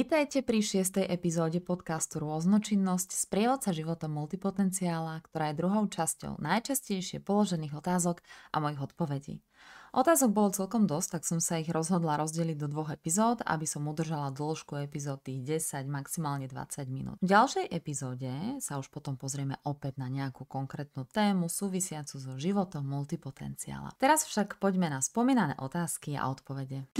Vítajte pri 6. epizóde podcastu Rôznočinnosť, sprievodca životom multipotenciála, ktorá je druhou časťou najčastejšie položených otázok a mojich odpovedí. Otázok bolo celkom dosť, tak som sa ich rozhodla rozdeliť do 2 epizód, aby som udržala dĺžku epizód tých 10, maximálne 20 minút. V ďalšej epizóde sa už potom pozrieme opäť na nejakú konkrétnu tému súvisiacu so životom multipotenciála. Teraz však poďme na spomínané otázky a odpovede.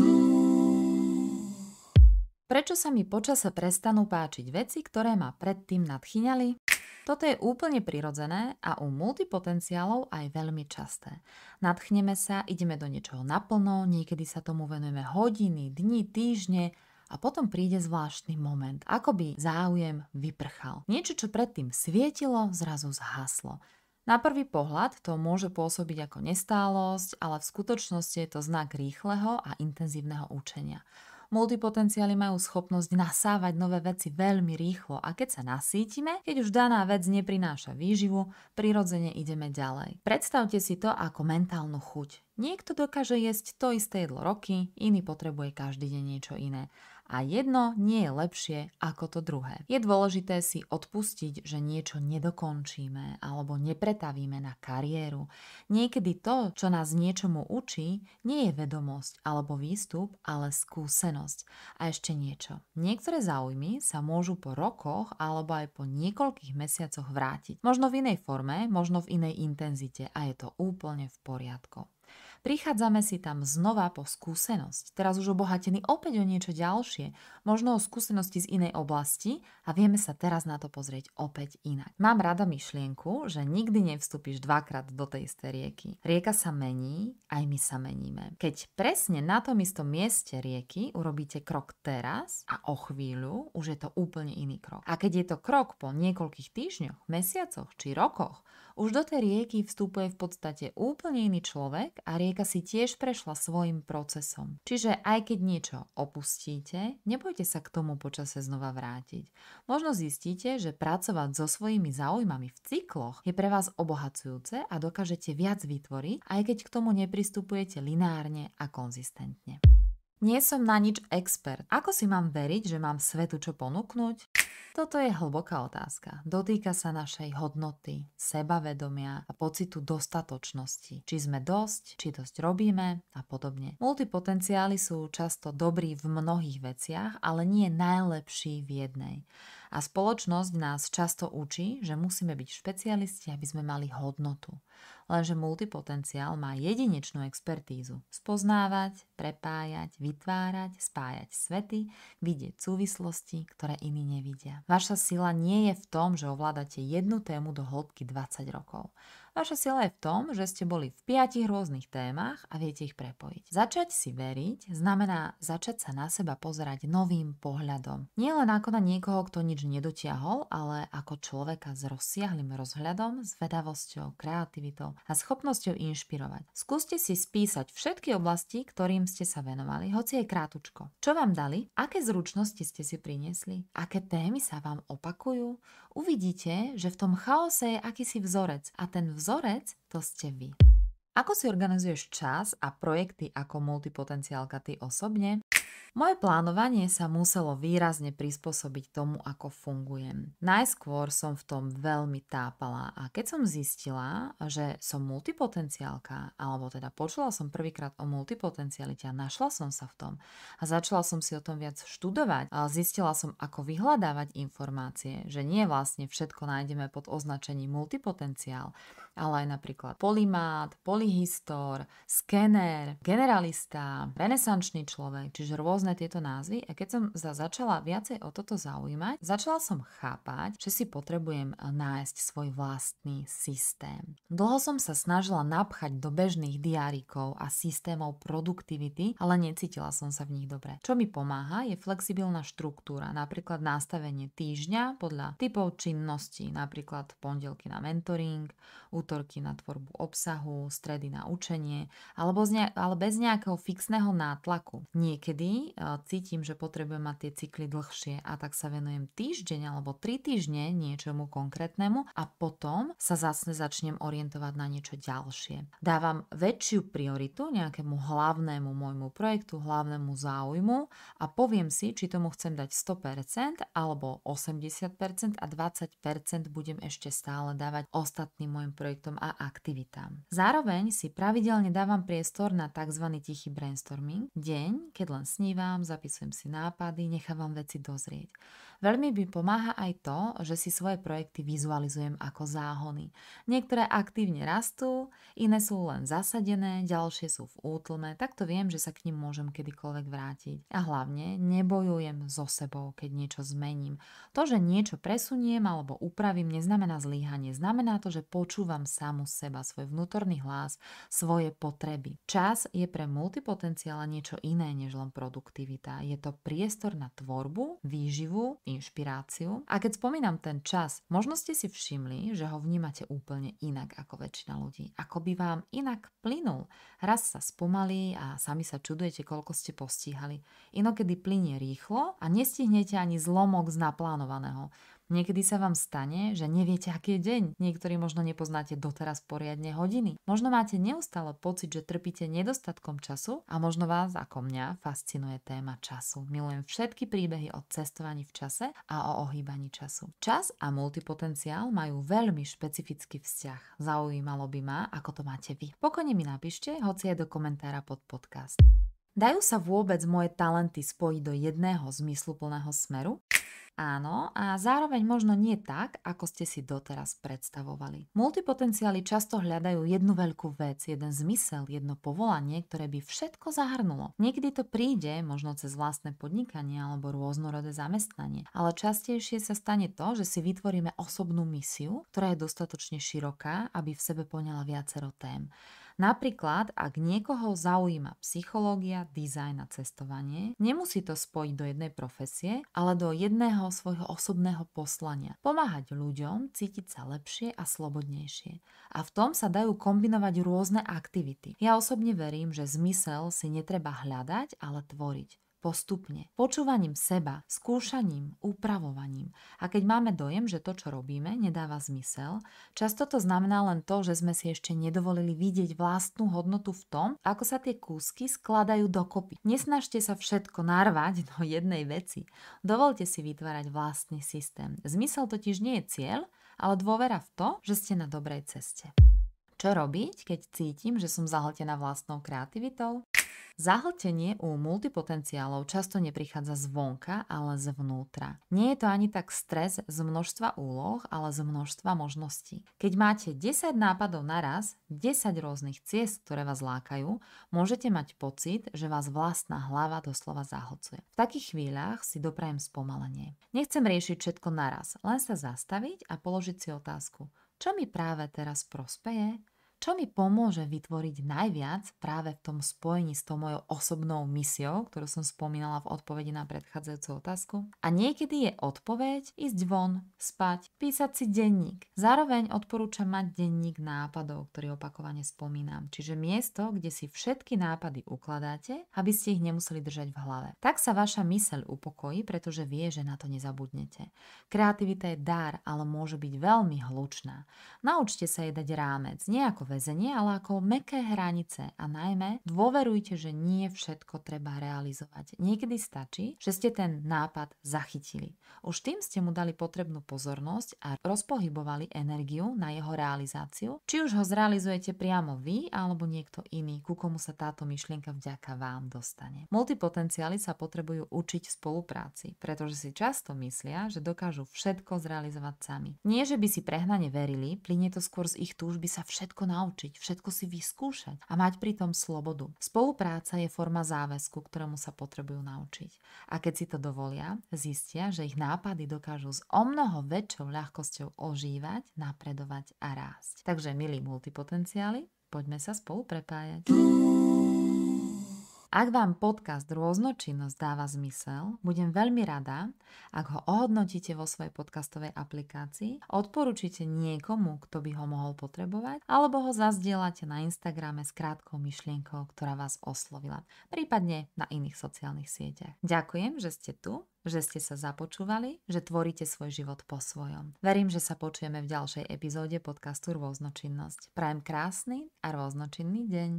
Prečo sa mi počase prestanú páčiť veci, ktoré ma predtým nadchýňali? Toto je úplne prirodzené a u multipotenciálov aj veľmi časté. Nadchneme sa, ideme do niečoho naplno, niekedy sa tomu venujeme hodiny, dni, týždne a potom príde zvláštny moment, ako by záujem vyprchal. Niečo, čo predtým svietilo, zrazu zhaslo. Na prvý pohľad to môže pôsobiť ako nestálosť, ale v skutočnosti je to znak rýchleho a intenzívneho učenia. Multipotenciáli majú schopnosť nasávať nové veci veľmi rýchlo a keď sa nasítime, keď už daná vec neprináša výživu, prirodzene ideme ďalej. Predstavte si to ako mentálnu chuť. Niekto dokáže jesť to isté jedlo roky, iný potrebuje každý deň niečo iné. A jedno nie je lepšie ako to druhé. Je dôležité si odpustiť, že niečo nedokončíme alebo nepretavíme na kariéru. Niekedy to, čo nás niečomu učí, nie je vedomosť alebo výstup, ale skúsenosť. A ešte niečo. Niektoré záujmy sa môžu po rokoch alebo aj po niekoľkých mesiacoch vrátiť. Možno v inej forme, možno v inej intenzite a je to úplne v poriadku. Prichádzame si tam znova po skúsenosť, teraz už obohatený opäť o niečo ďalšie, možno o skúsenosti z inej oblasti a vieme sa teraz na to pozrieť opäť inak. Mám rada myšlienku, že nikdy nevstúpiš dvakrát do tej istej rieky. Rieka sa mení, aj my sa meníme. Keď presne na tom istom mieste rieky urobíte krok teraz a o chvíľu už je to úplne iný krok. A keď je to krok po niekoľkých týždňoch, mesiacoch či rokoch, už do tej rieky vstupuje v podstate úplne iný človek a rieka si tiež prešla svojim procesom. Čiže aj keď niečo opustíte, nebojte sa k tomu počase znova vrátiť. Možno zistíte, že pracovať so svojimi záujmami v cykloch je pre vás obohacujúce a dokážete viac vytvoriť, aj keď k tomu nepristupujete lineárne a konzistentne. Nie som na nič expert. Ako si mám veriť, že mám svetu čo ponúknuť? Toto je hlboká otázka. Dotýka sa našej hodnoty, sebavedomia a pocitu dostatočnosti. Či sme dosť, či dosť robíme a podobne. Multipotenciáli sú často dobrí v mnohých veciach, ale nie najlepší v jednej. A spoločnosť nás často učí, že musíme byť špecialisti, aby sme mali hodnotu. Lenže multipotenciál má jedinečnú expertízu. Spoznávať, prepájať, vytvárať, spájať svety, vidieť súvislosti, ktoré iní nevidia. Vaša sila nie je v tom, že ovládate jednu tému do hĺbky 20 rokov. Vaša sila je v tom, že ste boli v 5 rôznych témach a viete ich prepojiť. Začať si veriť znamená začať sa na seba pozerať novým pohľadom. Nie len ako na niekoho, kto nič nedotiahol, ale ako človeka s rozsiahlym rozhľadom, zvedavosťou, kreativitou a schopnosťou inšpirovať. Skúste si spísať všetky oblasti, ktorým ste sa venovali, hoci aj krátučko. Čo vám dali? Aké zručnosti ste si priniesli? Aké témy sa vám opakujú? Uvidíte, že v tom chaose je akýsi vzorec a ten vzorec to ste vy. Ako si organizuješ čas a projekty ako multipotenciálka ty osobne? Moje plánovanie sa muselo výrazne prispôsobiť tomu, ako fungujem. Najskôr som v tom veľmi tápala a keď som zistila, že som multipotenciálka, alebo teda počula som prvýkrát o multipotencialite a našla som sa v tom a začala som si o tom viac študovať a zistila som, ako vyhľadávať informácie, že nie vlastne všetko nájdeme pod označením multipotenciál, ale aj napríklad polymát, polyhistor, skener, generalista, renesančný človek, čiže rôzne tieto názvy. A keď som sa začala viacej o toto zaujímať, začala som chápať, že si potrebujem nájsť svoj vlastný systém. Dlho som sa snažila napchať do bežných diárikov a systémov produktivity, ale necítila som sa v nich dobre. Čo mi pomáha, je flexibilná štruktúra, napríklad nastavenie týždňa podľa typov činností, napríklad pondelky na mentoring, útorky na tvorbu obsahu, stredy na učenie, ale bez nejakého fixného nátlaku. Niekedy cítim, že potrebujem mať tie cykly dlhšie a tak sa venujem týždeň alebo 3 týždne niečomu konkrétnemu a potom sa zase začnem orientovať na niečo ďalšie. Dávam väčšiu prioritu nejakému hlavnému môjmu projektu, hlavnému záujmu a poviem si, či tomu chcem dať 100% alebo 80% a 20% budem ešte stále dávať ostatným môjim projektom a aktivitám. Zároveň si pravidelne dávam priestor na tzv. Tichý brainstorming. Deň, keď len snívam, zapisujem si nápady, nechávam veci dozrieť. Veľmi mi pomáha aj to, že si svoje projekty vizualizujem ako záhony. Niektoré aktívne rastú, iné sú len zasadené, ďalšie sú v útlme, takto viem, že sa k nim môžem kedykoľvek vrátiť. A hlavne nebojujem so sebou, keď niečo zmením. To, že niečo presuniem alebo upravím, neznamená zlyhanie. Znamená to, že počúvam samu seba, svoj vnútorný hlas, svoje potreby. Čas je pre multipotenciála niečo iné než len produktivita. Je to priestor na tvorbu, výživu, inšpiráciu. A keď spomínam ten čas, možno ste si všimli, že ho vnímate úplne inak ako väčšina ľudí. Ako by vám inak plynul. Raz sa spomalí a sami sa čudujete, koľko ste postíhali. Inokedy plynie rýchlo a nestihnete ani zlomok z naplánovaného. Niekedy sa vám stane, že neviete, aký je deň. Niektorí možno nepoznáte doteraz poriadne hodiny. Možno máte neustále pocit, že trpíte nedostatkom času a možno vás, ako mňa, fascinuje téma času. Milujem všetky príbehy o cestovaní v čase a o ohýbaní času. Čas a multipotenciál majú veľmi špecifický vzťah. Zaujímalo by ma, ako to máte vy. Pokojne mi napíšte, hoci aj do komentára pod podcast. Dajú sa vôbec moje talenty spojiť do jedného zmysluplného smeru? Áno, a zároveň možno nie tak, ako ste si doteraz predstavovali. Multipotenciáli často hľadajú jednu veľkú vec, jeden zmysel, jedno povolanie, ktoré by všetko zahrnulo. Niekedy to príde, možno cez vlastné podnikanie alebo rôznorodé zamestnanie, ale častejšie sa stane to, že si vytvoríme osobnú misiu, ktorá je dostatočne široká, aby v sebe poňala viacero tém. Napríklad, ak niekoho zaujíma psychológia, dizajn a cestovanie, nemusí to spojiť do jednej profesie, ale do jedného svojho osobného poslania. Pomáhať ľuďom cítiť sa lepšie a slobodnejšie. A v tom sa dajú kombinovať rôzne aktivity. Ja osobne verím, že zmysel si netreba hľadať, ale tvoriť. Postupne, počúvaním seba, skúšaním, upravovaním. A keď máme dojem, že to, čo robíme, nedáva zmysel, často to znamená len to, že sme si ešte nedovolili vidieť vlastnú hodnotu v tom, ako sa tie kúsky skladajú dokopy. Nesnažte sa všetko narvať do jednej veci. Dovolte si vytvárať vlastný systém. Zmysel totiž nie je cieľ, ale dôvera v to, že ste na dobrej ceste. Čo robiť, keď cítim, že som zahltená vlastnou kreativitou? Zahltenie u multipotenciálov často neprichádza zvonka, ale zvnútra. Nie je to ani tak stres z množstva úloh, ale z množstva možností. Keď máte 10 nápadov naraz, 10 rôznych ciest, ktoré vás lákajú, môžete mať pocit, že vás vlastná hlava doslova zahlcuje. V takých chvíľach si doprajem spomalenie. Nechcem riešiť všetko naraz, len sa zastaviť a položiť si otázku, čo mi práve teraz prospeje? Čo mi pomôže vytvoriť najviac práve v tom spojení s tou mojou osobnou misiou, ktorú som spomínala v odpovedi na predchádzajúcu otázku. A niekedy je odpoveď ísť von, spať, písať si denník. Zároveň odporúčam mať denník nápadov, ktorý opakovane spomínam. Čiže miesto, kde si všetky nápady ukladáte, aby ste ich nemuseli držať v hlave. Tak sa vaša myseľ upokojí, pretože vie, že na to nezabudnete. Kreativita je dar, ale môže byť veľmi hlučná. Naučte sa jej dať rámec, nie ako väzenie, ale ako mäkké hranice a najmä dôverujte, že nie všetko treba realizovať. Niekedy stačí, že ste ten nápad zachytili. Už tým ste mu dali potrebnú pozornosť a rozpohybovali energiu na jeho realizáciu, či už ho zrealizujete priamo vy alebo niekto iný, ku komu sa táto myšlienka vďaka vám dostane. Multipotenciáli sa potrebujú učiť v spolupráci, pretože si často myslia, že dokážu všetko zrealizovať sami. Nie, že by si prehnane verili, plynie to skôr z ich túžby sa všetko naučiť, všetko si vyskúšať a mať pritom slobodu. Spolupráca je forma záväzku, ktorému sa potrebujú naučiť. A keď si to dovolia, zistia, že ich nápady dokážu s omnoho väčšou ľahkosťou ožívať, napredovať a rásť. Takže milí multipotenciáli, poďme sa spolu prepájať. Ak vám podcast Rôznočinnosť dáva zmysel, budem veľmi rada, ak ho ohodnotíte vo svojej podcastovej aplikácii, odporúčite niekomu, kto by ho mohol potrebovať, alebo ho zazdieľate na Instagrame s krátkou myšlienkou, ktorá vás oslovila, prípadne na iných sociálnych sieťach. Ďakujem, že ste tu, že ste sa započúvali, že tvoríte svoj život po svojom. Verím, že sa počujeme v ďalšej epizóde podcastu Rôznočinnosť. Prajem krásny a rôznočinný deň.